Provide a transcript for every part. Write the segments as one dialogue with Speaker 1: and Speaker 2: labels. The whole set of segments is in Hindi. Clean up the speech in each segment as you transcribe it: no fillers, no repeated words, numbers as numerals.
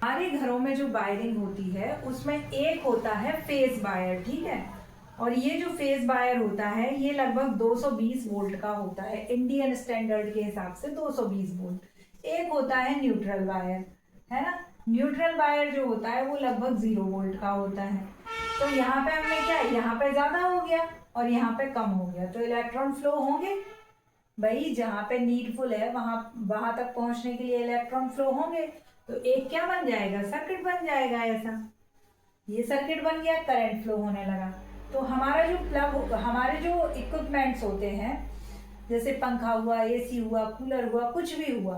Speaker 1: हमारे घरों में जो वायरिंग होती है उसमें एक होता है फेस वायर, ठीक है। और ये जो फेस वायर होता है ये लगभग 220 वोल्ट का होता है, इंडियन स्टैंडर्ड के हिसाब से 220 वोल्ट। एक होता है न्यूट्रल वायर, है ना। न्यूट्रल वायर जो होता है वो लगभग 0 वोल्ट का होता है। तो यहाँ पे हमने क्या, यहाँ पे ज्यादा हो गया और यहाँ पे कम हो गया, तो इलेक्ट्रॉन फ्लो होंगे भाई। जहाँ पे नीडफुल है वहां वहां तक पहुंचने के लिए इलेक्ट्रॉन फ्लो होंगे। तो एक क्या बन जाएगा, सर्किट बन जाएगा ऐसा। ये सर्किट बन गया, करंट फ्लो होने लगा। तो हमारा जो प्लग, हमारे जो इक्विपमेंट्स होते हैं, जैसे पंखा हुआ, एसी हुआ, कूलर हुआ, कुछ भी हुआ,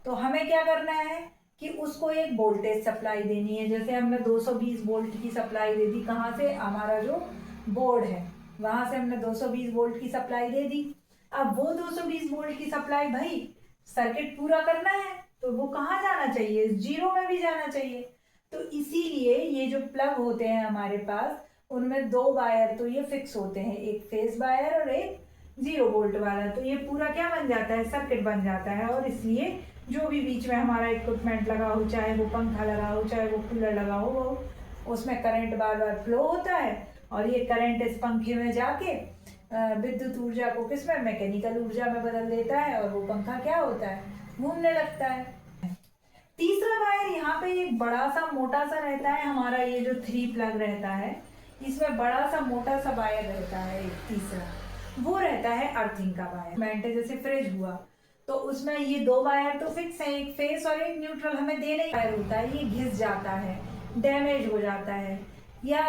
Speaker 1: तो हमें क्या करना है कि उसको एक वोल्टेज सप्लाई देनी है। जैसे हमने 220 वोल्ट की सप्लाई दे दी, कहाँ से, हमारा जो बोर्ड है वहां से हमने 220 वोल्ट की सप्लाई दे दी। अब वो 220 वोल्ट की सप्लाई भाई सर्किट पूरा करना है तो वो कहाँ जाना चाहिए, जीरो में भी जाना चाहिए। तो इसीलिए ये जो प्लग होते हैं हमारे पास, उनमें दो वायर तो ये फिक्स होते हैं, एक फेस वायर और एक 0 वोल्ट वाला। तो ये पूरा क्या बन जाता है, सर्किट बन जाता है। और इसलिए जो भी बीच में हमारा इक्विपमेंट लगा हो, चाहे वो पंखा लगा हो, चाहे वो कूलर लगा हो, वो उसमें करंट बार बार फ्लो होता है। और ये करंट इस पंखे में जाके विद्युत ऊर्जा को किसमें, मैकेनिकल ऊर्जा में बदल देता है, और वो पंखा क्या होता है, घूमने लगता है। तीसरा वायर यहाँ पे एक बड़ा सा मोटा सा रहता है, हमारा ये जो 3 प्लग रहता है इसमें बड़ा सा मोटा सा वायर रहता है। एक तीसरा वो रहता है अर्थिंग का वायर। मैंटे जैसे फ्रिज हुआ तो उसमें ये दो वायर तो फिक्स है, एक फेस और एक न्यूट्रल। हमें देने वायर होता है, ये घिस जाता है, डैमेज हो जाता है, या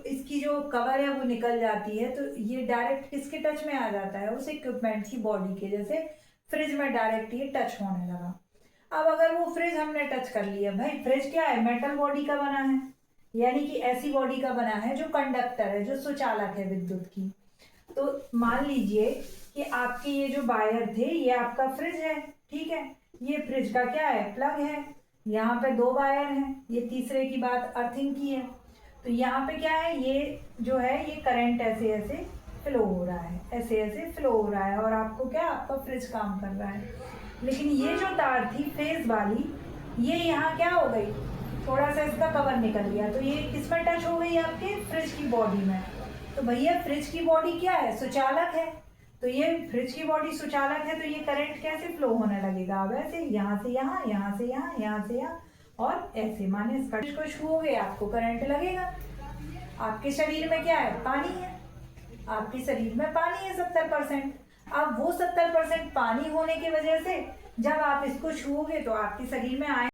Speaker 1: इसकी जो कवर है वो निकल जाती है, तो ये डायरेक्ट किसके टच में आ जाता है, उस इक्विपमेंट की बॉडी के। जैसे फ्रिज में डायरेक्ट ये टच होने लगा। अब अगर वो फ्रिज हमने टच कर लिया, भाई फ्रिज क्या है, मेटल बॉडी का बना है, यानी कि ऐसी बॉडी का बना है जो कंडक्टर है, जो सुचालक है विद्युत की। तो मान लीजिए कि आपके ये जो वायर थे ये आपका फ्रिज है, ठीक है। ये फ्रिज का क्या है, प्लग है। यहाँ पे दो वायर हैं, ये तीसरे की बात अर्थिंग की है। तो यहाँ पे क्या है, ये जो है ये करंट ऐसे ऐसे फ्लो हो रहा है, ऐसे ऐसे फ्लो हो रहा है, और आपको क्या, आपका फ्रिज काम कर रहा है। लेकिन ये जो तार थी फेस वाली, ये यहाँ क्या हो गई, थोड़ा सा इसका कवर निकल गया, तो ये किसमें टच हो गई, आपके फ्रिज की बॉडी में। तो भैया फ्रिज की बॉडी क्या है, सुचालक है। तो ये फ्रिज की बॉडी सुचालक है, तो ये करंट कैसे फ्लो होने लगेगा, अब ऐसे, यहाँ से यहाँ, यहाँ से यहाँ, यहाँ से यहाँ, और ऐसे। माने इसका को छूओगे आपको करंट लगेगा। आपके शरीर में क्या है, पानी है, आपके शरीर में पानी है 70%। अब वो 70% पानी होने की वजह से जब आप इसको छूओगे तो आपके शरीर में आए